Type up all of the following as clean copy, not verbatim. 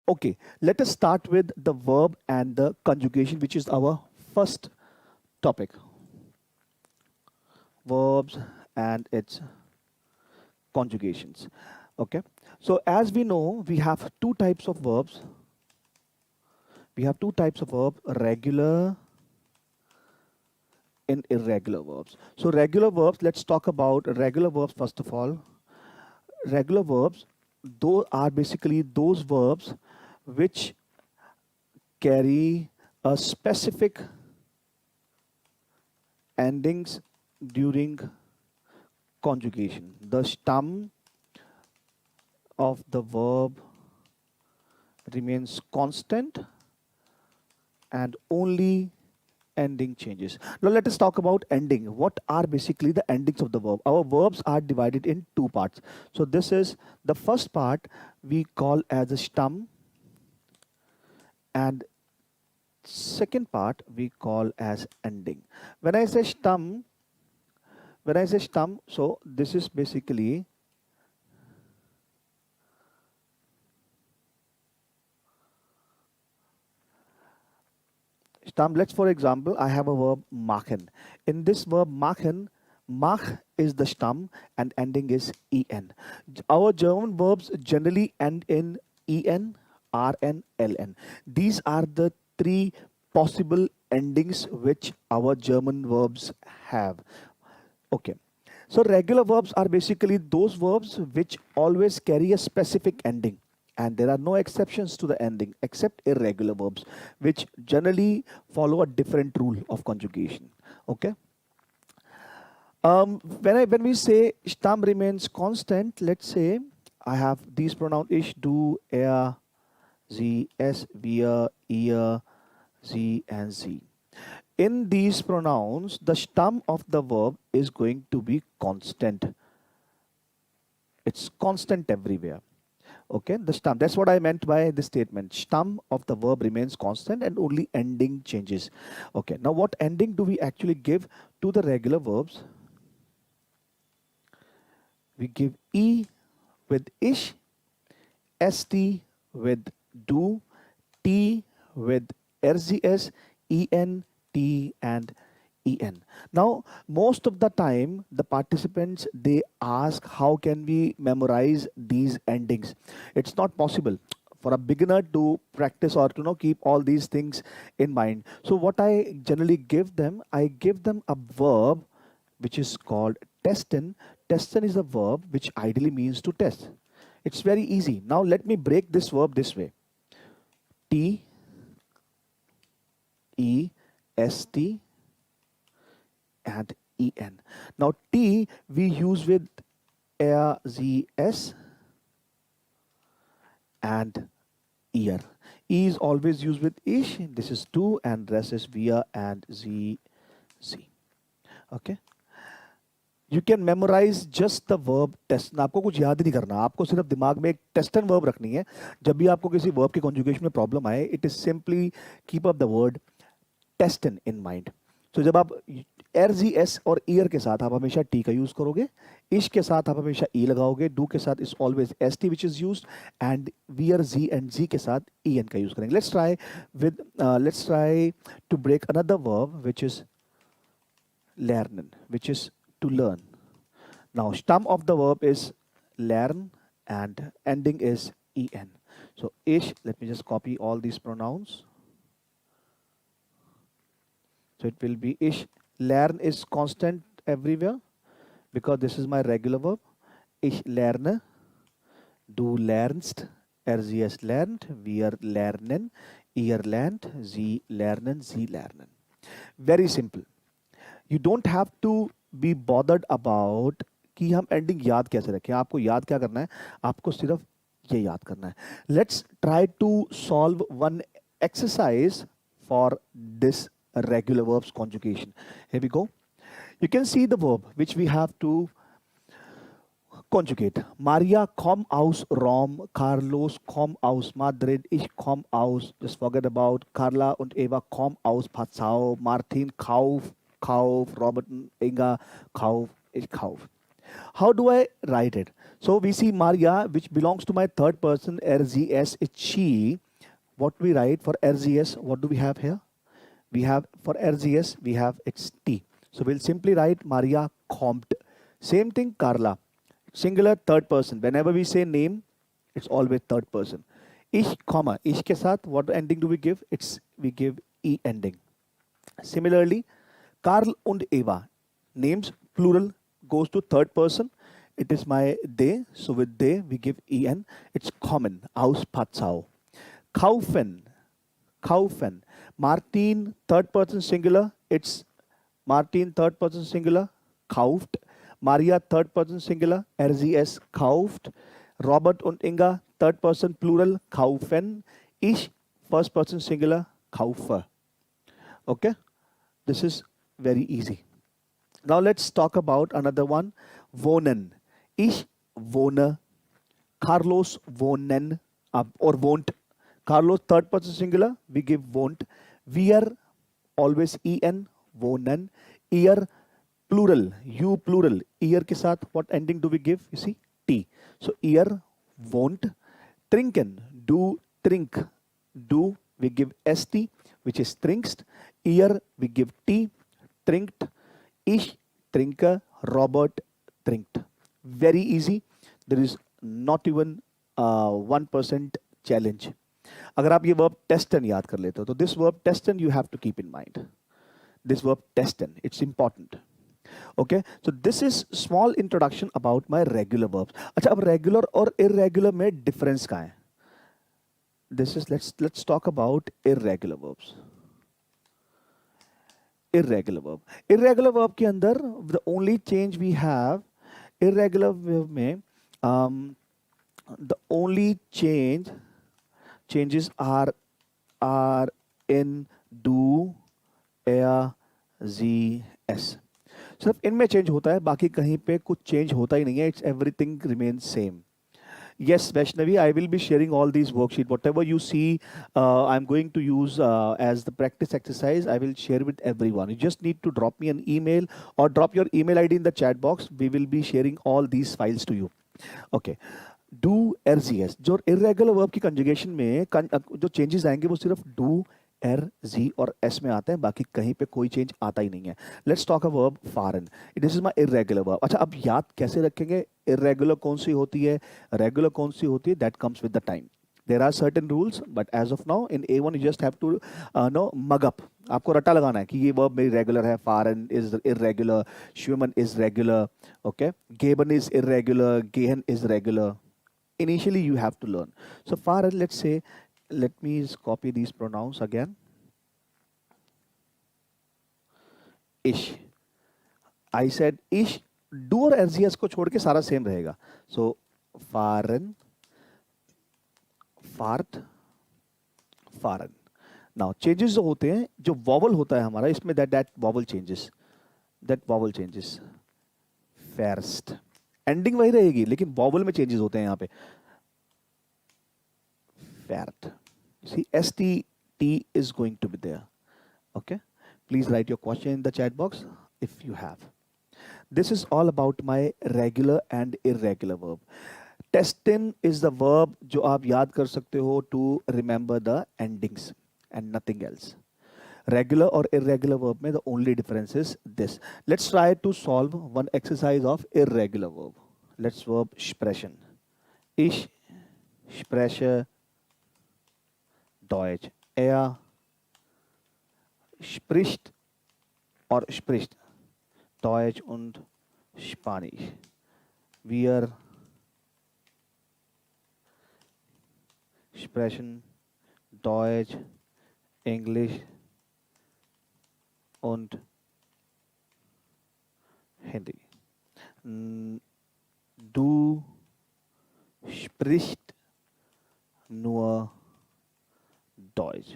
Okay, let us start with the verb and the conjugation, which is our first topic. Verbs and its conjugations. Okay, so as we know, we have two types of verbs. We have two types of verb: regular and irregular verbs. So regular verbs, let's talk about regular verbs first of all. Regular verbs, those are basically those verbs which carry a specific endings during conjugation. The stem of the verb remains constant and only ending changes. Now let us talk about ending. What are basically the endings of the verb? Our verbs are divided in two parts. So this is the first part we call as the stem, and second part we call as ending. When I say stem, so this is basically stem. Let's for example, I have a verb machen. In this verb machen, mach is the stem and ending is en. Our German verbs generally end in en, rn, ln. These are the three possible endings which our German verbs have. Okay. So regular verbs are basically those verbs which always carry a specific ending. And there are no exceptions to the ending except irregular verbs, which generally follow a different rule of conjugation. Okay. When we say stem remains constant, let's say I have these pronouns ich, du, er, sie, es, wir, ihr, sie, and sie. In these pronouns, the stem of the verb is going to be constant. It's constant everywhere. Okay, the stem. That's what I meant by this statement. Stem of the verb remains constant and only ending changes. Okay, now what ending do we actually give to the regular verbs? We give E with ish, st with do, t with rgs, en, t, and en. Now, most of the time, the participants, they ask how can we memorize these endings. It's not possible for a beginner to practice or to keep all these things in mind. So what I generally give them, I give them a verb which is called testen. Testen is a verb which ideally means to test. It's very easy. Now let me break this verb this way. T E S T and en. Now T we use with er, sie, es and ear. E is always used with ish. This is tu and rest is wir and sie, sie. Okay. You can memorize just the verb test. आपको कुछ याद नहीं करना, आपको सिर्फ दिमाग में एक टेस्ट एंड वर्ब रखनी है. जब भी आपको किसी वर्ब के कॉन्जुगेशन में प्रॉब्लम आए, it is simply keep up the word test in mind. तो जब आप एर जी एस और ईयर के साथ आप हमेशा टी का यूज करोगे, इश के साथ आप हमेशा ई लगाओगे, डू के साथ is always S T which is use, and वियर जी एंड जी के साथ ई एन का यूज करेंगे. Let's try to break another verb which is lernen, which is to learn. Now, stem of the verb is learn and ending is en. So, ish, let me just copy all these pronouns. So, it will be ish. Learn is constant everywhere because this is my regular verb. Ich lerne, du lernst, sie es lernt, wir lernen, ihr lernt, sie lernen, sie lernen. Very simple. You don't have to be bothered about कि हम ending याद कैसे रखें. आपको याद क्या करना है, आपको सिर्फ ये याद करना है. Let's try to solve one exercise for this regular verbs conjugation. Here we go. You can see the verb which we have to conjugate. Maria komm aus Rom, Carlos komm aus Madrid, ich komm aus, just forget about Carla und Eva komm aus Passau, Martin kauf, Kauf, Robert, Inga, Kauf, ich Kauf. How do I write it? So we see Maria, which belongs to my third person, RZS, it's she. What we write for RZS, what do we have here? We have for RZS, we have it's T. So we'll simply write Maria kommt. Same thing, Carla. Singular, third person. Whenever we say name, it's always third person. Ich, comma. Ich ke saath, what ending do we give? We give E ending. Similarly, Karl und Eva. Names, plural, goes to third person. It is my they. So with they, we give en. It's common. Auspatzau. Kaufen. Kaufen. Martin, third person singular. It's Martin, third person singular. Kauft. Maria, third person singular. RZS, kauft. Robert und Inga, third person plural. Kaufen. Ich, first person singular. Kaufe. Okay? This is very easy. Now let's talk about another one. Wohnen. Ich wohne. Carlos wohnen or won't. Carlos, third person singular. We give won't. Wir, always en. Wohnen. Ihr, plural. You, plural. Ihr ke saath, what ending do we give? You see? T. So, ihr, won't. Trinken. Do, trink. Do, we give st, which is trinkst. Ihr, we give t. Trinkt. Ich, trinke. Robert, trinkt. Very easy. There is not even 1% challenge. अगर आप ये verb testen याद कर लेते हो तो this verb testen you have to keep in mind. This verb testen, it's important. Okay, so this is small introduction about my regular verbs. अच्छा अब regular और irregular में difference क्या है? This is let's talk about irregular verbs. Irregular verb. Irregular verb के अंदर the only change we have irregular verb में the only changes are in, do, er, z, s. सिर्फ इनमें चेंज होता है, बाकी कहीं पे कुछ चेंज होता ही नहीं है. It's everything remains same. Yes, Vaishnavi, I will be sharing all these worksheets. Whatever you see, I'm going to use as the practice exercise. I will share with everyone. You just need to drop me an email or drop your email ID in the chat box. We will be sharing all these files to you. Okay. Do, RZS. जो irregular verb की conjugation में जो changes आएंगे वो सिर्फ do, R, Z और S में आते हैं, बाकी कहीं पे कोई चेंज आता ही नहीं है. लेट्स टॉक अ वर्ब फारन. This is my irregular verb. अच्छा अब याद कैसे रखेंगे इरेगुलर कौन सी होती है, रेगुलर कौन सी होती है? That comes with the time. There are certain rules but as of now in A1 you just have to know mug up. आपको रट्टा लगाना है कि ये वर्ब मेरी रेगुलर है. फारन इज इरेगुलर, श्यूमन इज रेगुलर, ओके, गेबन इज इरेगुलर, गेहन is regular. Initially you have to learn. So faran, let's say, let me copy these pronouns again. Ish. I said ish. Do और RZS को छोड़ के सारा सेम रहेगा. So faran, fart, faran. Now changes जो होते हैं, जो vowel होता है हमारा इसमें, that vowel changes. That vowel changes. First. Ending वही रहेगी लेकिन वॉवल में चेंजेस होते हैं यहाँ पे. फैट. See ST is going to be there. Okay. Please write your question in the chat box if you have. This is all about my regular and irregular verb. Testen is the verb जो आप याद कर सकते हो to remember the endings and nothing else. Regular or irregular verb में the only difference is this. Let's try to solve one exercise of irregular verb. Let's verb sprechen. Ich spreche Deutsch. Er spricht or spricht Deutsch und Spanisch. Wir sprechen Deutsch, Englisch und Hindi. Du sprichst nur Deutsch.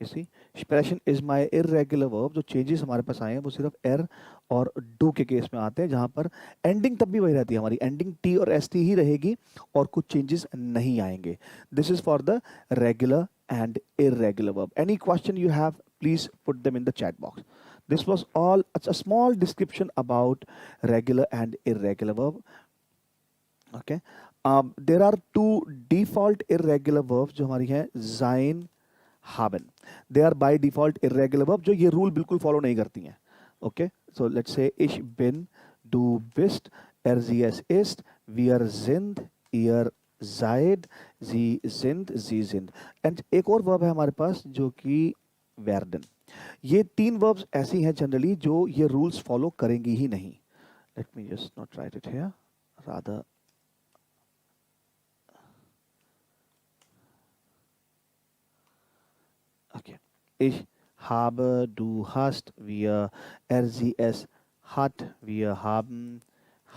You see, expression is my irregular verb. जो changes हमारे पास आए हैं वो सिर्फ er और do के case में आते हैं, जहां पर ending तब भी वही रहती है हमारी, ending t और st ही रहेगी और कुछ changes नहीं आएंगे. This is for the regular and irregular verb. Any question you have, please put them in the chat box. This was all a small description about regular and irregular verb. Okay, there are two default irregular verbs जो हमारी हैं, जाइन, haben. They are by default irregular verb जो ये rule बिल्कुल follow नहीं करती हैं. Okay, so let's say ich bin, du bist, sie ist, wir sind, ihr seid, sie sind. And एक और वर्ब है हमारे पास जो कि werden. ये तीन वर्ब्स ऐसी हैं जनरली जो ये रूल्स फॉलो करेंगी ही नहीं. Let me just not right it here, rather okay. Ich habe, du hast, wir, sie, es hat, wir haben,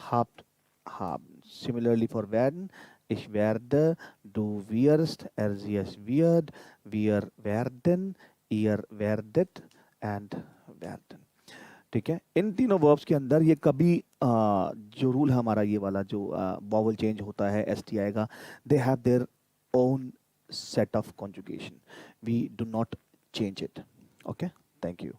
habt, haben. Similarly for werden, ich werde, du wirst, sie, es wird, wir werden, ihr werdet and werden. ठीक है, इन तीनों verbs के अंदर ये कभी जो rule है हमारा ये वाला जो वॉवल चेंज होता है एस टी आएगा, they have their own set of conjugation. We do not change it. Okay, thank you.